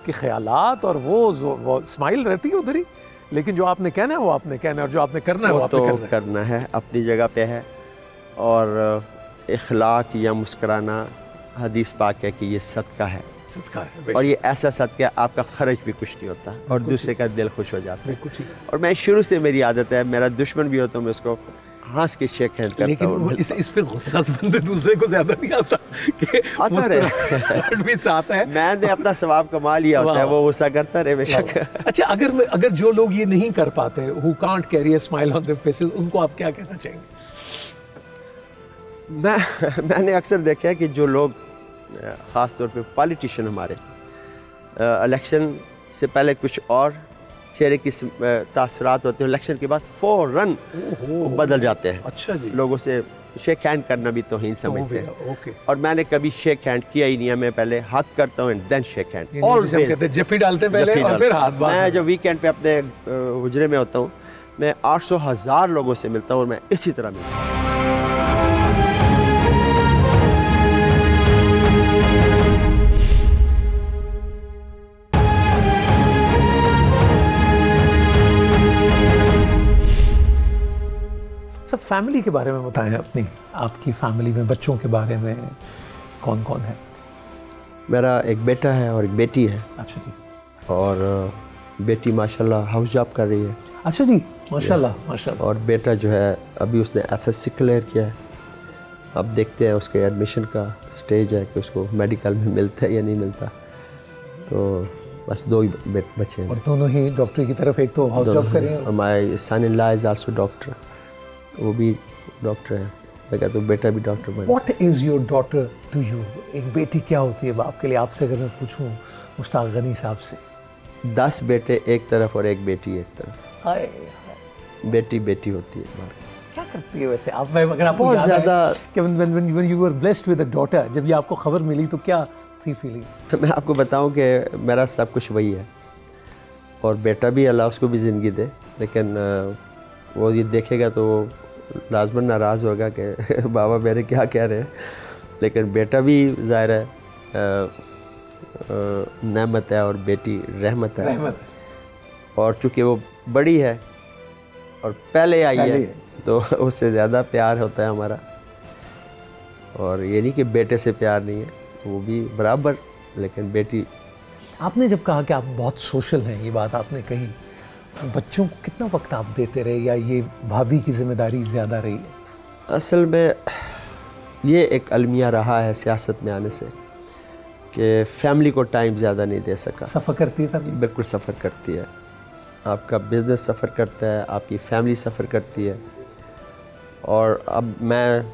के ख्यालात और वो स्माइल रहती है उधर ही, लेकिन जो आपने कहना है वो आपने कहना है और जो आपने करना है वो आपने करना है, अपनी जगह पे है। और इखलाक या मुस्कुराना, हदीस पाक है कि ये सदका है, और ये ऐसा सदका आपका खर्च भी कुछ नहीं होता और दूसरे का दिल खुश हो जाता है। और मैं शुरू से मेरी आदत है, मेरा दुश्मन भी हो तो मैं उसको हंस के शेक हैंड करता हूं। लेकिन इस पे गुस्सा बंदे दूसरे को ज्यादा नहीं आता कि मुस्कुराहट भी साथ है। मैंने अपना सवाब कमा लिया होता है, वो गुस्सा करता रहे बेशक। अच्छा, अगर जो लोग ये नहीं कर पाते, who can't carry a smile on their faces, उनको आप क्या कहना चाहेंगे? मैंने अक्सर देखा है कि जो लोग ख़ास तौर पे पॉलिटिशियन हमारे इलेक्शन से पहले कुछ और चेहरे की तासरात होते हैं, इलेक्शन के बाद फौरन बदल जाते हैं। अच्छा जी। लोगों से शेक हैंड करना भी तौहीन समझते हैं। ओके। और मैंने कभी शेक हैंड किया ही नहीं है, मैं पहले हक करता हूँ and then shake hand. Always जफ्फी डालते पहले और फिर हाथ बांधते। मैं जब वीकेंड पे अपने हुजरे में होता हूँ, मैं 800,000 लोगों से मिलता हूँ और मैं इसी तरह मिलता हूँ। सब फैमिली के बारे में बताएं, अपनी आपकी फैमिली में बच्चों के बारे में कौन कौन है? मेरा एक बेटा है और एक बेटी है। अच्छा जी। और बेटी माशाल्लाह हाउस जॉब कर रही है। अच्छा जी, माशाल्लाह माशाल्लाह। और बेटा जो है अभी उसने FSC क्लियर किया है। अब देखते हैं उसके एडमिशन का स्टेज है कि उसको मेडिकल में मिलता है या नहीं मिलता। तो बस 2 ही बच्चे हैं। और दोनों ही डॉक्टरी की तरफ, एक तो हाउस जॉब कर रहे हैं। My son in law is also doctor, वो भी डॉक्टर है। मैं कहता हूँ बेटा भी डॉक्टर बने। What is your daughter to you? एक बेटी क्या होती है बाप के लिए? आपसे अगर मैं पूछूं मुश्ताक गनी साहब से। 10 बेटे एक तरफ और एक बेटी एक तरफ। हाय, बेटी बेटी होती है। क्या करती है वैसे आप? मैं अगर आपको बहुत ज़्यादा कि when you were blessed with a daughter, जब ये आपको खबर मिली तो क्या थी फीलिंग्स? मैं आपको बताऊं कि मेरा सब कुछ वही है और बेटा भी, अल्लाह उसको भी ज़िंदगी दे, लेकिन वो ये देखेगा तो लाजमन नाराज़ होगा कि बाबा मेरे क्या कह रहे हैं। लेकिन बेटा भी ज़ाहिर है नेमत है और बेटी रहमत है। और चूँकि वो बड़ी है और पहले आई है तो उससे ज़्यादा प्यार होता है हमारा। और ये नहीं कि बेटे से प्यार नहीं है, वो भी बराबर, लेकिन बेटी। आपने जब कहा कि आप बहुत सोशल हैं, ये बात आपने कही, तो बच्चों को कितना वक्त आप देते रहे या ये भाभी की जिम्मेदारी ज़्यादा रही है? असल में ये एक अलमिया रहा है सियासत में आने से कि फैमिली को टाइम ज़्यादा नहीं दे सका। सफ़र करती है फैमिली? बिल्कुल सफ़र करती है। आपका बिज़नेस सफ़र करता है, आपकी फैमिली सफ़र करती है। और अब मैं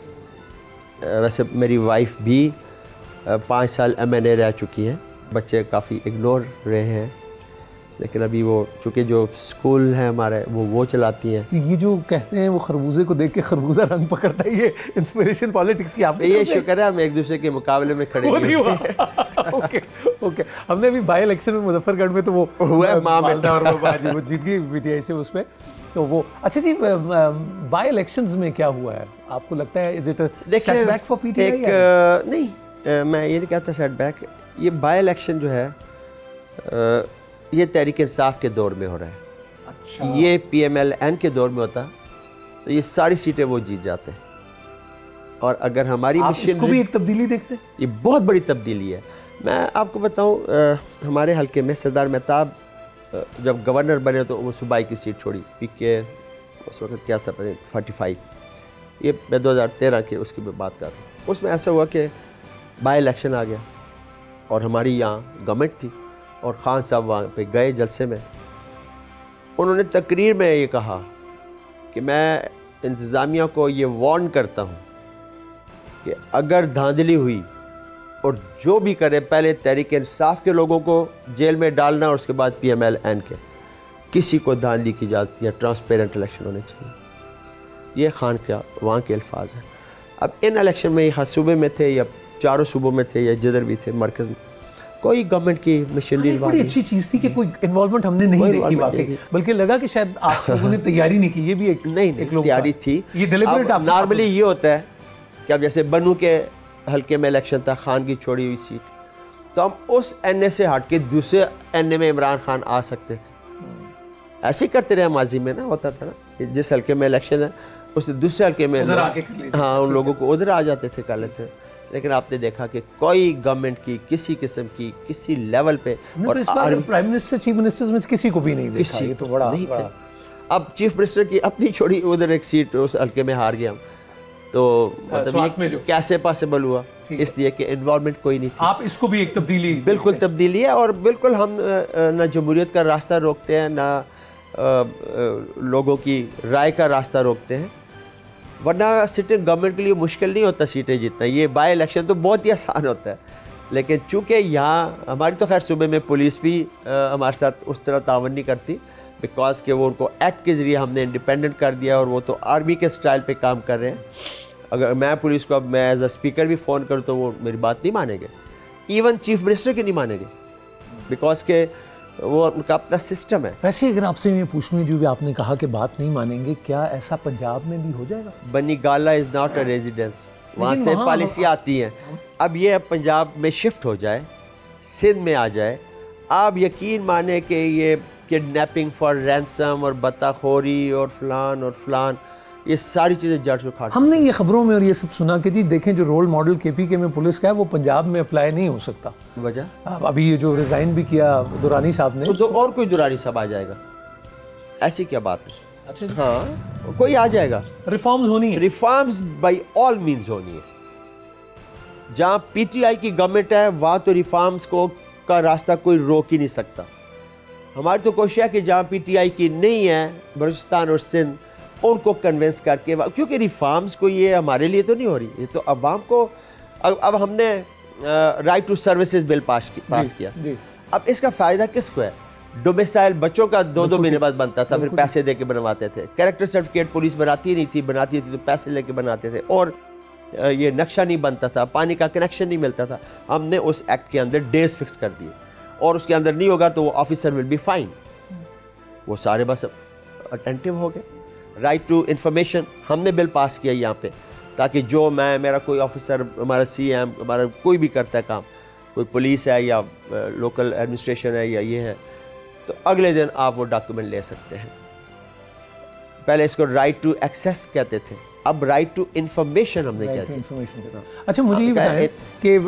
वैसे मेरी वाइफ भी 5 साल MNA रह चुकी हैं। बच्चे काफ़ी इग्नोर रहे हैं, लेकिन अभी वो चूँकि जो स्कूल हैं हमारे वो चलाती हैं। ये जो कहते हैं वो खरबूजे को देख के खरबूजा रंग पकड़ता है, ये इंस्पिरेशन पॉलिटिक्स की आप? ये शुक्र है हम एक दूसरे के मुकाबले में खड़े नहीं हुए। Okay okay. हमने अभी बाई इलेक्शन में मुजफ्फरगढ़ में तो वो हुआ है, माँ बेटा और वो बाजी वो जीत गई हुई थी ऐसे उस पर। तो वो अच्छा जी, बाई इलेक्शंस में क्या हुआ है आपको लगता है? Is it a setback for PTI? नहीं, मैं ये नहीं कहता सेटबैक। ये बाई इलेक्शन जो है ये तहरीक इंसाफ के दौर में हो रहा है। अच्छा। ये PMLN के दौर में होता तो ये सारी सीटें वो जीत जाते हैं। और अगर हमारी इसको भी एक तब्दीली देखते हैं? ये बहुत बड़ी तब्दीली है। मैं आपको बताऊं, हमारे हल्के में सरदार मेहताब जब गवर्नर बने तो वो सूबाई की सीट छोड़ी, पीके उस वक्त क्या था 45, ये मैं 2013 के उसकी बात कर रहा हूँ। उसमें ऐसा हुआ कि बाई इलेक्शन आ गया और हमारी यहाँ गवर्नमेंट थी और ख़ान साहब वहाँ पे गए जलसे में। उन्होंने तकरीर में ये कहा कि मैं इंतज़ामिया को ये वार्न करता हूँ कि अगर धांधली हुई और जो भी करे, पहले तहरीक इंसाफ के लोगों को जेल में डालना और उसके बाद PMLN के, किसी को धांधली की जाती है, ट्रांसपेरेंट इलेक्शन होने चाहिए। ये खान का वहाँ के अल्फाज हैं। अब इन इलेक्शन में हर सूबे में थे या चारों सूबों में थे या जिधर भी थे मरकज़ में, कोई गवर्नमेंट की मशीनरी बड़ी अच्छी चीज़ थी कि कोई इन्वॉल्वमेंट हमने नहीं देखी वाकई, बल्कि लगा कि शायद आप लोगों ने तैयारी नहीं की। ये भी एक नहीं तैयारी थी, ये डिलिबरेट। नॉर्मली ये होता है कि अब जैसे बनू के हल्के में इलेक्शन था, खान की छोड़ी हुई सीट, तो हम उस NA से हट के दूसरे NA में इमरान खान आ सकते थे। ऐसे ही करते रहे माजी में ना, होता था ना, जिस हल्के में इलेक्शन है उस दूसरे हल्के में हाँ उन लोगों को उधर आ जाते थे, कर लेते। लेकिन आपने देखा कि कोई गवर्नमेंट की किसी किस्म की किसी लेवल पे, और इस बार प्राइम मिनिस्टर चीफ मिनिस्टर्स में किसी को भी नहीं देखा, ये तो बड़ा नहीं थे। अब चीफ मिनिस्टर की अपनी छोड़ी उधर एक सीट उस हल्के में हार गया, तो मतलब ये कैसे पॉसिबल हुआ? इसलिए कि इन्वॉल्वमेंट कोई नहीं थी। आप इसको भी एक तब्दीली, बिल्कुल तब्दीली है। और बिल्कुल हम ना जमहूरियत का रास्ता रोकते हैं, ना लोगों की राय का रास्ता रोकते हैं, वरना सिटिंग गवर्नमेंट के लिए मुश्किल नहीं होता सीटें जीतना। ये बाई इलेक्शन तो बहुत ही आसान होता है, लेकिन चूँकि यहाँ हमारी तो खैर सूबे में पुलिस भी हमारे साथ उस तरह तावन नहीं करती, बिकॉज के वो उनको एक्ट के ज़रिए हमने इंडिपेंडेंट कर दिया और वो तो आर्मी के स्टाइल पे काम कर रहे हैं। अगर मैं पुलिस को अब मैं एज अ स्पीकर भी फ़ोन करूँ तो वो मेरी बात नहीं मानेंगे, इवन चीफ मिनिस्टर की नहीं मानेंगे, बिकॉज के वो उनका अपना सिस्टम है। वैसे अगर आपसे मैं पूछूँ, जो भी आपने कहा कि बात नहीं मानेंगे, क्या ऐसा पंजाब में भी हो जाएगा? बनी गाला इज़ नॉट अ रेजिडेंस, वहाँ से पॉलिसी आती है। अब ये पंजाब में शिफ्ट हो जाए, सिंध में आ जाए, आप यकीन माने कि ये किडनैपिंग फॉर रैंसम और बताखोरी और फलान ये सारी चीज़ें जड़ से उखाड़। हमने ये खबरों में और ये सब सुना कि जी देखें, जो रोल मॉडल KPK में पुलिस का है वो पंजाब में अप्लाई नहीं हो सकता। वजह अभी ये जो रिजाइन भी किया दुरानी साहब ने, तो और कोई दुरानी साहब आ जाएगा, ऐसी क्या बात है? अच्छा, हाँ कोई आ जाएगा। रिफॉर्म्स होनी है, रिफॉर्म्स बाई ऑल मीन्स होनी है। जहाँ PTI की गवर्नमेंट है वहाँ तो रिफॉर्म्स को का रास्ता कोई रोक ही नहीं सकता। हमारी तो कोशिश है कि जहाँ PTI की नहीं है, बलूचिस्तान और सिंध, उनको कन्विंस करके, क्योंकि रिफॉर्म्स को ये हमारे लिए तो नहीं हो रही, ये तो अवाम को। अब हमने right to services bill pass किया, अब इसका फ़ायदा किसको है? डोमिसाइल बच्चों का 2-2 महीने बाद बनता था, फिर पैसे दे के बनवाते थे। कैरेक्टर सर्टिफिकेट पुलिस बनाती नहीं थी, बनाती थी तो पैसे लेके बनाते थे, और ये नक्शा नहीं बनता था, पानी का कनेक्शन नहीं मिलता था। हमने उस एक्ट के अंदर डेज फिक्स कर दिए, और उसके अंदर नहीं होगा तो वो ऑफिसर विल बी फाइन। वो सारे बस अटेंटिव हो गए। राइट टू इंफॉर्मेशन हमने बिल पास किया यहाँ पे, ताकि जो मेरा कोई ऑफिसर, हमारा CM, हमारा कोई भी करता है काम, कोई पुलिस है या लोकल एडमिनिस्ट्रेशन है या ये है, तो अगले दिन आप वो डॉक्यूमेंट ले सकते हैं। पहले इसको राइट टू एक्सेस कहते थे, अब राइट टू इंफॉर्मेशन हमने कहते हैं। अच्छा, मुझे ये बताएं कि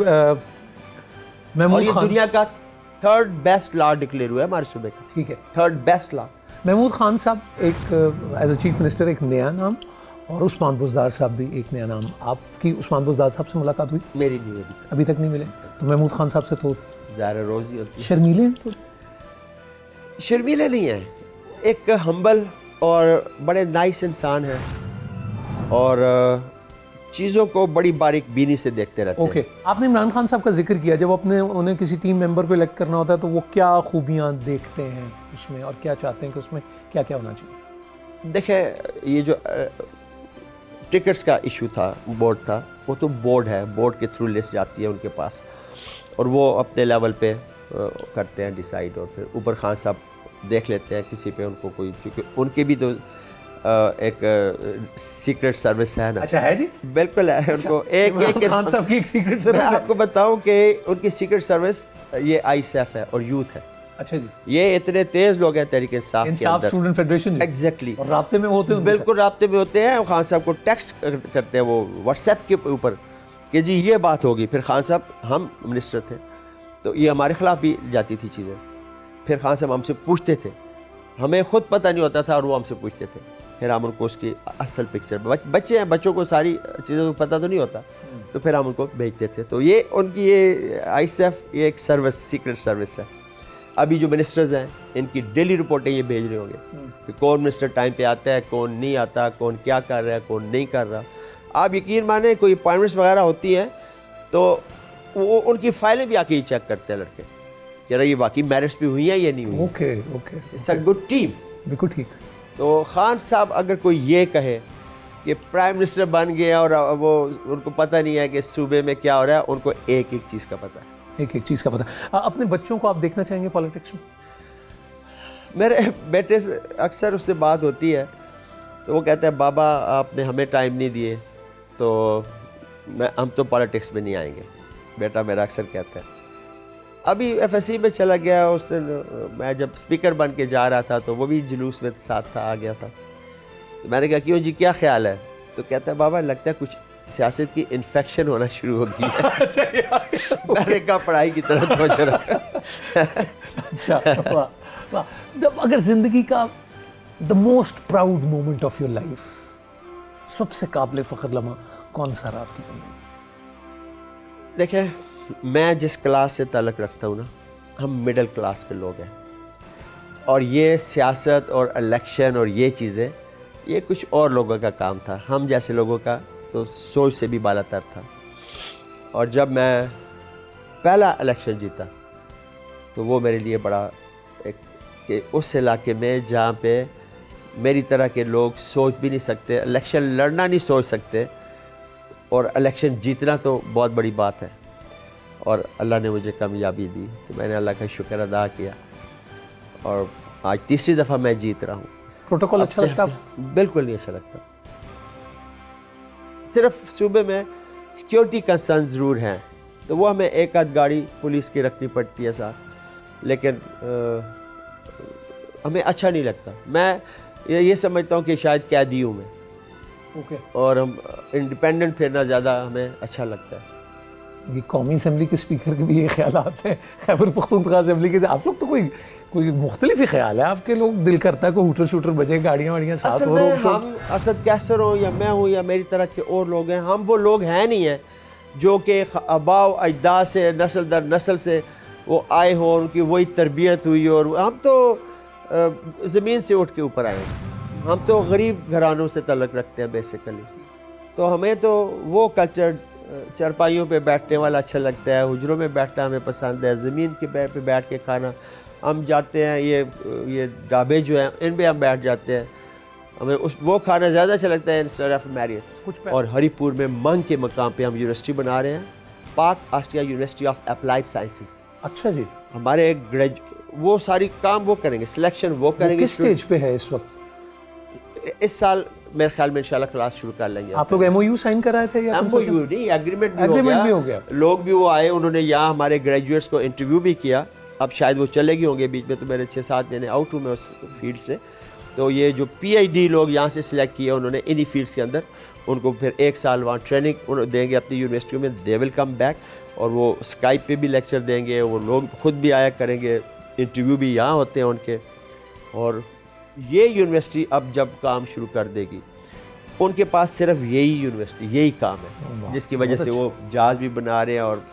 महमूद खान दुनिया का 3rd बेस्ट लॉ डिक्लेयर हुआ है हमारे सूबे का। ठीक है, 3rd best law. Mahmood Khan साहब एक एज ए चीफ मिनिस्टर एक नया नाम, और उस्मान बुज़दार साहब भी एक नया नाम। आपकी उस्मान बुज़दार साहब से मुलाकात हुई? मेरी नहीं हुई अभी तक नहीं मिले। तो महमूद खान साहब से तो ज़ाहिर रोज़ ही होती है। शर्मीले हैं? तो शर्मीले नहीं है, एक हम्बल और बड़े नाइस इंसान हैं, और चीज़ों को बड़ी बारीक बीनी से देखते रहते हैं। ओके, आपने इमरान खान साहब का जिक्र किया, जब उन्हें किसी टीम मेंबर को इलेक्ट करना होता है तो वो क्या खूबियाँ देखते हैं उसमें, और क्या चाहते हैं कि उसमें क्या क्या होना चाहिए? देखें, ये जो टिकट्स का इशू था, बोर्ड था, वो तो बोर्ड है, बोर्ड के थ्रू लिस्ट जाती है उनके पास, और वो अपने लेवल पे करते हैं डिसाइड, और फिर ऊपर खान साहब देख लेते हैं किसी पे उनको कोई, क्योंकि उनके भी तो एक सीक्रेट सर्विस है ना। अच्छा, है जी? बिल्कुल है। उनको एक खान साहब की एक सीक्रेट सर्विस। मैं आपको बताऊं कि उनकी सीक्रेट सर्विस ये ISAF है और यूथ है। अच्छा जी, ये इतने तेज लोग हैं तहरीक इंसाफ के इंसाफ अंदर। Student federation. एग्जैक्टली। और राब्ते में होते हैं उनके बिल्कुल राब्ते में होते हैं। खान साहब को टेक्स्ट करते हैं वो व्हाट्सएप के ऊपर कि जी ये बात होगी। फिर खान साहब, हम मिनिस्टर थे तो ये हमारे ख़िलाफ़ भी जाती थी चीज़ें। फिर खान साहब हमसे पूछते थे, हमें ख़ुद पता नहीं होता था और वो हमसे पूछते थे। फिर हम उनको उसकी असल पिक्चर, बच्चे हैं, बच्चों को सारी चीज़ों को पता तो नहीं होता, तो फिर हम उनको भेजते थे। तो ये उनकी ये ISAF ये एक सर्विस, सीक्रेट सर्विस है। अभी जो मिनिस्टर्स हैं इनकी डेली रिपोर्टें ये भेज रहे होंगे कि कौन मिनिस्टर टाइम पे आता है, कौन नहीं आता, कौन क्या कर रहा है, कौन नहीं कर रहा। आप यकीन माने कोई अपॉइंटमेंट्स वगैरह होती हैं तो वो उनकी फाइलें भी आके ही चेक करते हैं लड़के, कह रहे ये वाकई मैरिज भी हुई है या नहीं हुई। Okay okay, it's a good team. बिल्कुल ठीक। तो खान साहब अगर कोई ये कहे कि प्राइम मिनिस्टर बन गया और वो उनको पता नहीं है कि सूबे में क्या हो रहा है, उनको एक एक चीज़ का पता है, एक एक चीज़ का पता। अपने बच्चों को आप देखना चाहेंगे पॉलिटिक्स में? मेरे बेटे से अक्सर उससे बात होती है तो वो कहता है बाबा आपने हमें टाइम नहीं दिए तो हम तो पॉलिटिक्स में नहीं आएंगे। बेटा मेरा अक्सर कहता है। अभी FSC में चला गया उस दिन, मैं जब स्पीकर बन के जा रहा था तो वो भी जुलूस में साथ था, आ गया था। तो मैंने कहा क्यों जी क्या ख्याल है? तो कहता है बाबा लगता है कुछ सियासत की इन्फेक्शन होना शुरू हो गई है। मैंने कहा पढ़ाई की तरफ तवज्जो रखा। अच्छा, वाह वाह। जब अगर जिंदगी का the most proud moment of your life, सबसे काबिल फ़ख्र लम्हा कौन सा रहा आपकी जिंदगी? देखें, मैं जिस क्लास से ताल्लुक़ रखता हूँ ना, हम मिडिल क्लास के लोग हैं और ये सियासत और इलेक्शन और ये चीज़ें ये कुछ और लोगों का काम था। हम जैसे लोगों का तो सोच से भी बालातर था। और जब मैं पहला इलेक्शन जीता तो वो मेरे लिए बड़ा एक कि उस इलाके में जहाँ पे मेरी तरह के लोग सोच भी नहीं सकते, इलेक्शन लड़ना नहीं सोच सकते, और इलेक्शन जीतना तो बहुत बड़ी बात है। और अल्लाह ने मुझे कामयाबी दी तो मैंने अल्लाह का शुक्र अदा किया और आज तीसरी दफ़ा मैं जीत रहा हूँ। प्रोटोकॉल अच्छा लगता है? बिल्कुल नहीं अच्छा लगता। सिर्फ सूबे में सिक्योरिटी कंसर्न ज़रूर हैं तो वो हमें एक आध गाड़ी पुलिस की रखनी पड़ती है साथ, लेकिन हमें अच्छा नहीं लगता। मैं ये समझता हूँ कि शायद कैदी हूँ मैं, और हम इंडिपेंडेंट फिरना ज़्यादा हमें अच्छा लगता है। ये कौमी असम्बली के स्पीकर के भी ये ख्यालात हैं, खैबर पख्तूनख्वा असम्बली के। आप लोग तो कोई मुख्तलिफ ही ख्याल है आपके। लोग दिल करता है कोई हूटर शूटर बजे, गाड़ियाँ वाड़ियाँ साथ हो। हम असद कैसर हो या मैं हूँ या मेरी तरह के और लोग हैं, हम वो लोग हैं नहीं हैं जो कि आबाओ अजदाद से नस्ल दर नस्ल से वो आए हो, उनकी वही तरबियत हुई हो। और हम तो ज़मीन से उठ के ऊपर आए हैं। हम तो गरीब घरानों से तल्लुक़ रखते हैं बेसिकली। तो हमें तो वो कल्चर चारपाइयों पे बैठने वाला अच्छा लगता है, हुजरों में बैठना हमें पसंद है, ज़मीन के पे बैठ के खाना। हम जाते हैं ये ढाबे जो हैं इन पे हम बैठ जाते हैं, हमें वो खाना ज़्यादा अच्छा लगता है इंस्टेड ऑफ मैरिज। और हरीपुर में मंग के मकाम पे हम यूनिवर्सिटी बना रहे हैं, पाक Austria university of applied sciences. अच्छा जी। हमारे वो सारी काम वो करेंगे, सिलेक्शन वो करेंगे। किस स्टेज पे है इस वक्त? इस साल मेरे ख्याल में इंशाल्लाह क्लास शुरू कर लेंगे। आप लोग MOU साइन कराए थे या? MOU नहीं, एग्रीमेंट भी हो गया। लोग भी वो आए, उन्होंने यहाँ हमारे ग्रेजुएट्स को इंटरव्यू भी किया। अब शायद वो चलेगी होंगे बीच में, तो मेरे 6-7 महीने आउट हूँ मैं उस फील्ड से। तो ये जो PhD लोग यहाँ से सिलेक्ट किए उन्होंने इन्हीं फील्ड्स के अंदर, उनको फिर 1 साल वहाँ ट्रेनिंग देंगे अपनी यूनिवर्सिटियों में। दे विल कम बैक और वो स्काइप पे भी लेक्चर देंगे, वो लोग खुद भी आया करेंगे, इंटरव्यू भी यहाँ होते हैं उनके। और ये यूनिवर्सिटी अब जब काम शुरू कर देगी, उनके पास सिर्फ यही यूनिवर्सिटी, यही काम है, जिसकी वजह से वो जहाज़ भी बना रहे हैं और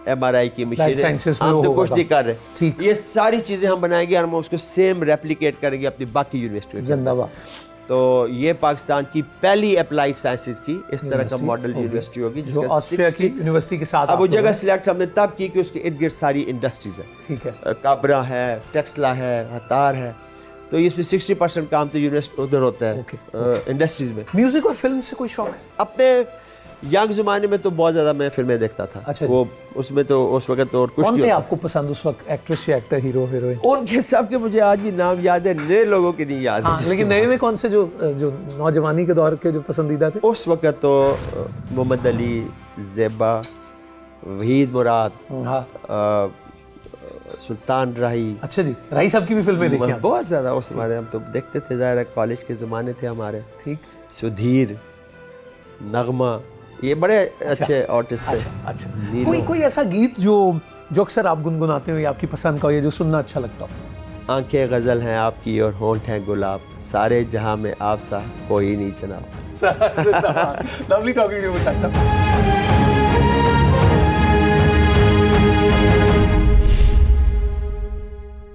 MRI की मशीनें, हम तो कुछ नहीं कर रहे। ये सारी चीज़ें हम बनाएंगे और हम उसको सेम रेप्लिकेट करेंगे अपनी बाकी यूनिवर्सिटी। जिंदाबाद। तो ये पाकिस्तान की पहली अप्लाइड साइंसेज की इस तरह का मॉडल यूनिवर्सिटी होगी, जो ऑस्ट्रिया की यूनिवर्सिटी के साथ। अब वो जगह सिलेक्ट हमने तब की कि उसके इर्द गिर्द सारी इंडस्ट्रीज है। ठीक है। काबरा है, टेक्सला है, हतार है। तो इसमें 60% काम तो यूनिवर्सिटी उधर होता है इंडस्ट्रीज में। म्यूजिक और फिल्म से कोई शौक है? अपने यंग ज़माने में तो बहुत ज़्यादा मैं फिल्में देखता था। अच्छा। वो उसमें तो उस वक्त तो और कुछ कौन थे आपको पसंद उस वक्त, एक्ट्रेस या एक्टर, हीरो हीरोइन? उनके सब के मुझे आज भी नाम याद है, नए लोगों के नहीं याद है। लेकिन नए में कौन से जो नौजवानी के दौर के जो पसंदीदा थे? उस वक्त तो मोहम्मद अली, ज़ेबा, वहीद मुराद, सुल्तान राही। अच्छा जी, राही साहब की भी फिल्में देखी आप? बहुत ज़्यादा उस हमारे, हम तो देखते थे, ज़ाहिर है कॉलेज के ज़माने थे हमारे। ठीक। सुधीर, नगमा, ये बड़े अच्छे आर्टिस्ट थे। अच्छा, कोई ऐसा गीत जो अक्सर आप गुनगुनाते हो या आपकी पसंद का हो या जो सुनना अच्छा लगता हो? आंखें गज़ल हैं आपकी और होंठ हैं गुलाब, सारे जहां में आप सा कोई नहीं जनाब। लवली टॉकिंग टू यू साहब।